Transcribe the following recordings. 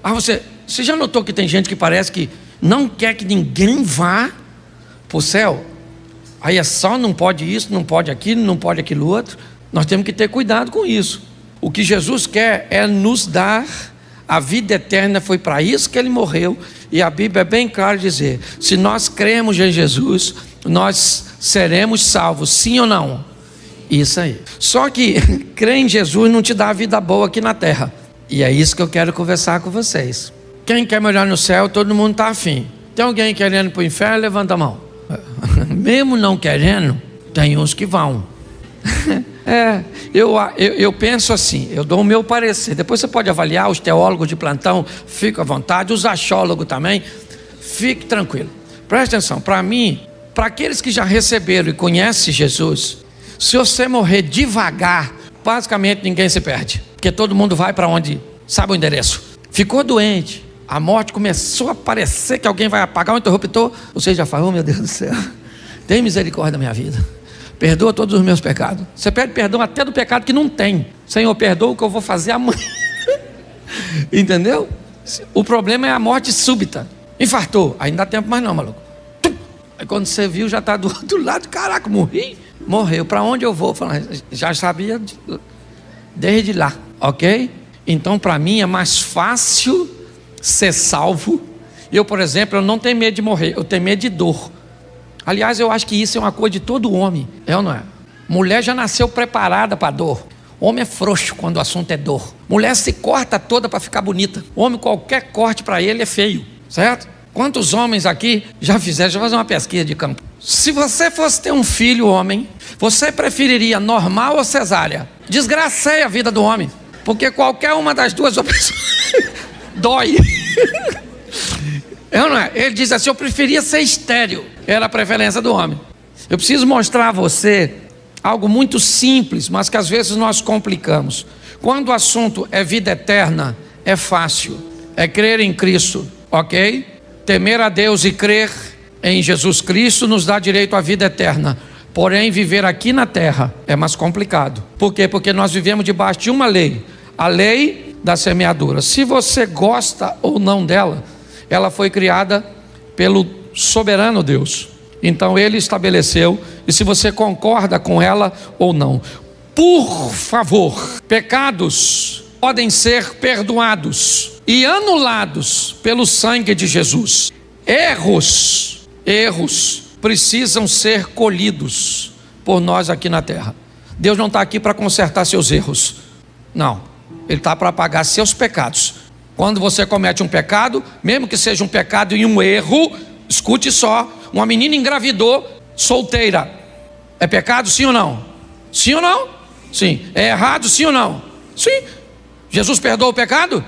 Você já notou que tem gente que parece que não quer que ninguém vá para o céu? Aí é só não pode isso, não pode aquilo, não pode aquilo outro. Nós temos que ter cuidado com isso. O que Jesus quer é nos dar a vida eterna, foi para isso que Ele morreu. E a Bíblia é bem clara dizer, se nós cremos em Jesus, nós seremos salvos, sim ou não? Isso aí. Só que crer em Jesus não te dá a vida boa aqui na terra. E é isso que eu quero conversar com vocês. Quem quer morar no céu, todo mundo está afim. Tem alguém querendo ir para o inferno? Levanta a mão. Mesmo não querendo, tem uns que vão. Eu penso assim, eu dou o meu parecer. Depois você pode avaliar, os teólogos de plantão, fica à vontade, os achólogos também, fique tranquilo. Presta atenção, para mim, para aqueles que já receberam e conhecem Jesus, se você morrer devagar, basicamente ninguém se perde, porque todo mundo vai para onde sabe o endereço. Ficou doente, a morte começou a parecer que alguém vai apagar o interruptor, você já falou, oh, meu Deus do céu, tem misericórdia da minha vida, perdoa todos os meus pecados. Você pede perdão até do pecado que não tem. Senhor, perdoa o que eu vou fazer amanhã. Entendeu? O problema é a morte súbita. Infartou, aí não dá tempo mais não, maluco. Aí quando você viu, já está do outro lado. Caraca, morri. Morreu, para onde eu vou? Já sabia desde lá, ok? Então para mim é mais fácil ser salvo. Eu, por exemplo, eu não tenho medo de morrer, eu tenho medo de dor. Aliás, eu acho que isso é uma coisa de todo homem, é ou não é? Mulher já nasceu preparada para dor. Homem é frouxo quando o assunto é dor. Mulher se corta toda para ficar bonita. Homem, qualquer corte para ele é feio, certo? Quantos homens aqui já fizeram? Deixa eu fazer uma pesquisa de campo. Se você fosse ter um filho homem, você preferiria normal ou cesárea? Desgraceia a vida do homem, porque qualquer uma das duas opções dói. Eu não é? Ele diz assim, eu preferia ser estéril. Era a preferência do homem. Eu preciso mostrar a você algo muito simples, mas que às vezes nós complicamos. Quando o assunto é vida eterna, é fácil. É crer em Cristo, ok? Temer a Deus e crer em Jesus Cristo nos dá direito à vida eterna. Porém, viver aqui na terra é mais complicado. Por quê? Porque nós vivemos debaixo de uma lei. A lei da semeadura. Se você gosta ou não dela, ela foi criada pelo soberano Deus. Então Ele estabeleceu, e se você concorda com ela ou não. Por favor, pecados podem ser perdoados e anulados pelo sangue de Jesus. Erros precisam ser colhidos por nós aqui na terra. Deus não está aqui para consertar seus erros. Não, Ele está para pagar seus pecados. Quando você comete um pecado, mesmo que seja um pecado e um erro, escute só, uma menina engravidou solteira, é pecado sim ou não? Sim ou não? Sim. É errado sim ou não? Sim. Jesus perdoa o pecado?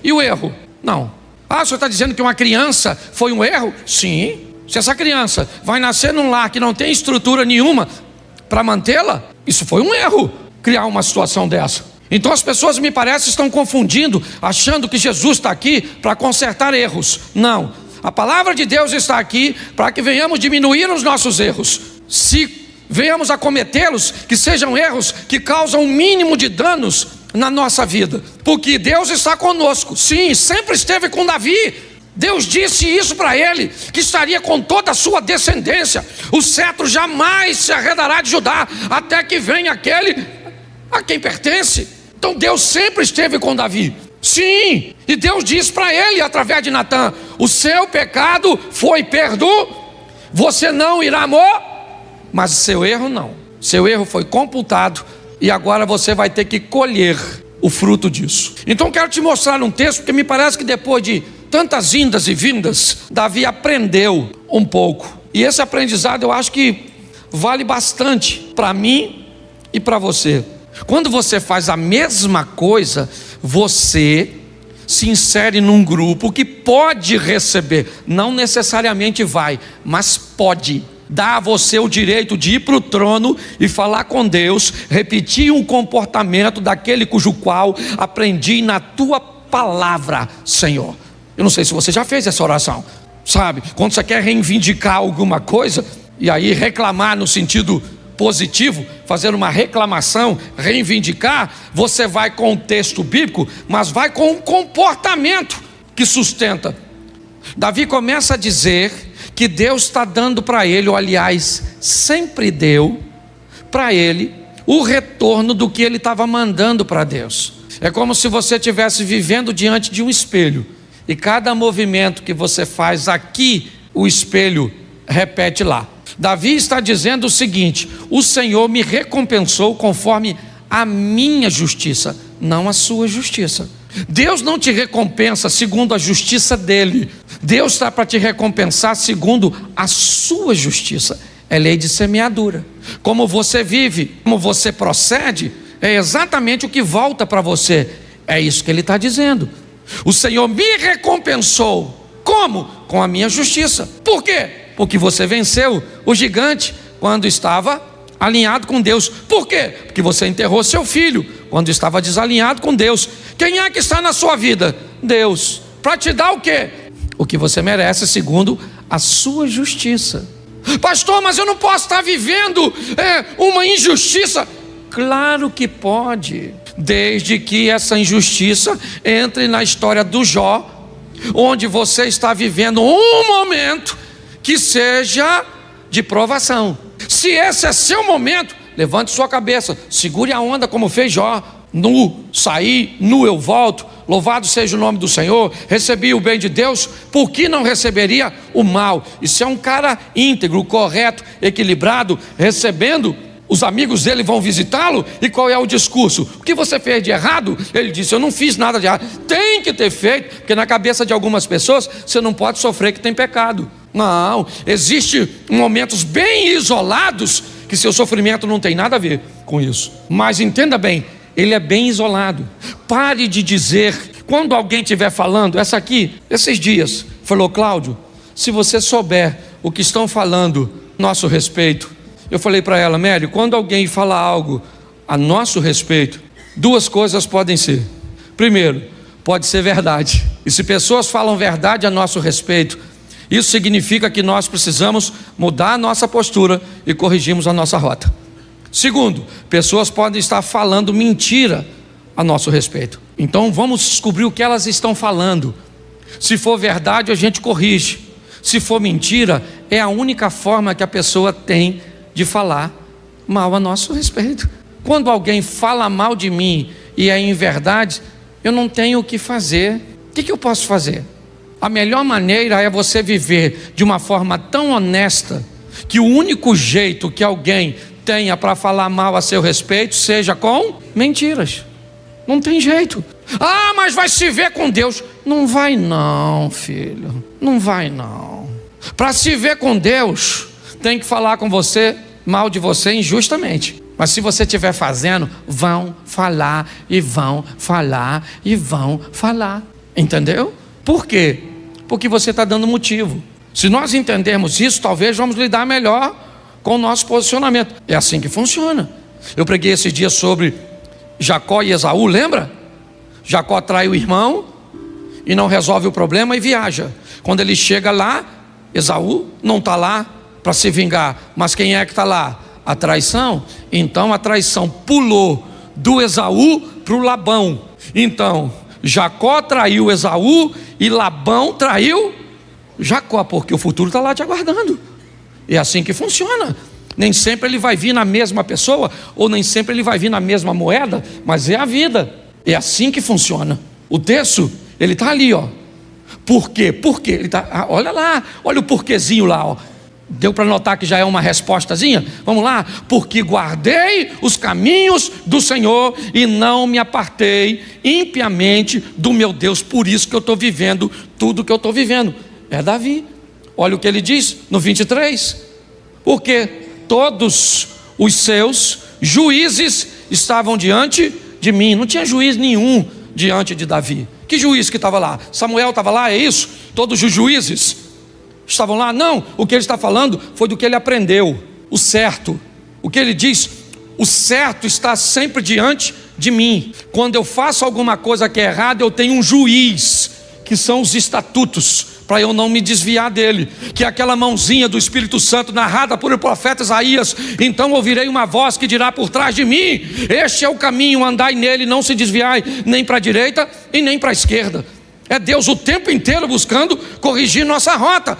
E o erro? Não. Ah, o senhor está dizendo que uma criança foi um erro? Sim. Se essa criança vai nascer num lar que não tem estrutura nenhuma para mantê-la, isso foi um erro, criar uma situação dessa. Então as pessoas, me parece, estão confundindo, achando que Jesus está aqui para consertar erros. Não, a palavra de Deus está aqui para que venhamos diminuir os nossos erros. Se venhamos a cometê-los, que sejam erros que causam o mínimo de danos na nossa vida, porque Deus está conosco. Sim, sempre esteve com Davi. Deus disse isso para ele, que estaria com toda a sua descendência. O cetro jamais se arredará de Judá, até que venha aquele a quem pertence. Então Deus sempre esteve com Davi. Sim, e Deus disse para ele através de Natã: o seu pecado foi perdoado, você não irá morrer, mas seu erro não. Seu erro foi computado, e agora você vai ter que colher o fruto disso. Então quero te mostrar um texto, porque me parece que depois de tantas indas e vindas, Davi aprendeu um pouco. E esse aprendizado eu acho que vale bastante para mim e para você. Quando você faz a mesma coisa, você se insere num grupo que pode receber, não necessariamente vai, mas pode dar a você o direito de ir para o trono e falar com Deus, repetir um comportamento daquele cujo qual aprendi na tua palavra, Senhor. Eu não sei se você já fez essa oração, sabe? Quando você quer reivindicar alguma coisa, e aí reclamar no sentido positivo, fazer uma reclamação, reivindicar, você vai com o texto bíblico, mas vai com um comportamento que sustenta. Davi começa a dizer que Deus está dando para ele, ou aliás, sempre deu para ele o retorno do que ele estava mandando para Deus. É como se você estivesse vivendo diante de um espelho, e cada movimento que você faz aqui, o espelho repete lá. Davi está dizendo o seguinte: o Senhor me recompensou conforme a minha justiça, não a sua justiça. Deus não te recompensa segundo a justiça dele. Deus está para te recompensar segundo a sua justiça. É lei de semeadura. Como você vive, como você procede, é exatamente o que volta para você. É isso que ele está dizendo. O Senhor me recompensou. Como? Com a minha justiça. Por quê? Porque você venceu o gigante quando estava alinhado com Deus. Por quê? Porque você enterrou seu filho quando estava desalinhado com Deus. Quem é que está na sua vida? Deus. Para te dar o quê? O que você merece segundo a sua justiça. Pastor, mas eu não posso estar vivendo uma injustiça. Claro que pode, desde que essa injustiça entre na história do Jó, onde você está vivendo um momento que seja de provação. Se esse é seu momento, levante sua cabeça, segure a onda como fez Jó. Nu saí, nu eu volto, louvado seja o nome do Senhor, recebi o bem de Deus, por que não receberia o mal? E se é um cara íntegro, correto, equilibrado, recebendo, os amigos dele vão visitá-lo, e qual é o discurso? O que você fez de errado? Ele disse: eu não fiz nada de errado. Tem que ter feito, porque na cabeça de algumas pessoas, você não pode sofrer que tem pecado. Não, existem momentos bem isolados, que seu sofrimento não tem nada a ver com isso. Mas entenda bem, ele é bem isolado. Pare de dizer, quando alguém estiver falando, essa aqui, esses dias, falou: Cláudio, se você souber o que estão falando a nosso respeito. Eu falei para ela: Mary, quando alguém fala algo a nosso respeito, duas coisas podem ser. Primeiro, pode ser verdade. E se pessoas falam verdade a nosso respeito, isso significa que nós precisamos mudar a nossa postura e corrigirmos a nossa rota. Segundo, pessoas podem estar falando mentira a nosso respeito. Então vamos descobrir o que elas estão falando. Se for verdade, a gente corrige. Se for mentira, é a única forma que a pessoa tem de falar mal a nosso respeito. Quando alguém fala mal de mim e é em verdade, eu não tenho o que fazer. O que eu posso fazer? A melhor maneira é você viver de uma forma tão honesta que o único jeito que alguém tenha para falar mal a seu respeito seja com mentiras. Não tem jeito. Ah, mas vai se ver com Deus. Não vai não, filho. Não vai não. Para se ver com Deus, tem que falar com você mal de você injustamente. Mas se você estiver fazendo, vão falar e vão falar e vão falar. Entendeu? Por quê? Porque você está dando motivo. Se nós entendermos isso, talvez vamos lidar melhor com o nosso posicionamento. É assim que funciona. Eu preguei esse dia sobre Jacó e Esaú, lembra? Jacó trai o irmão e não resolve o problema e viaja. Quando ele chega lá, Esaú não está lá para se vingar. Mas quem é que está lá? A traição. Então a traição pulou do Esaú para o Labão. Então Jacó traiu Esaú e Labão traiu Jacó, porque o futuro está lá te aguardando. É assim que funciona. Nem sempre ele vai vir na mesma pessoa, ou nem sempre ele vai vir na mesma moeda, mas é a vida. É assim que funciona. O texto, ele está ali, ó. Por quê? Por quê? Ele tá, olha lá, olha o porquezinho lá, ó. Deu para notar que já é uma respostazinha? Vamos lá. Porque guardei os caminhos do Senhor e não me apartei impiamente do meu Deus. Por isso que eu estou vivendo tudo que eu estou vivendo. É Davi. Olha o que ele diz no 23. Porque todos os seus juízes estavam diante de mim. Não tinha juiz nenhum diante de Davi. Que juiz que estava lá? Samuel estava lá, é isso? Todos os juízes estavam lá? Não, o que ele está falando foi do que ele aprendeu, o certo. O que ele diz, o certo está sempre diante de mim. Quando eu faço alguma coisa que é errada, eu tenho um juiz, que são os estatutos, para eu não me desviar dele, que é aquela mãozinha do Espírito Santo narrada por o profeta Isaías. Então ouvirei uma voz que dirá por trás de mim: este é o caminho, andai nele, não se desviai nem para a direita e nem para a esquerda. É Deus o tempo inteiro buscando corrigir nossa rota.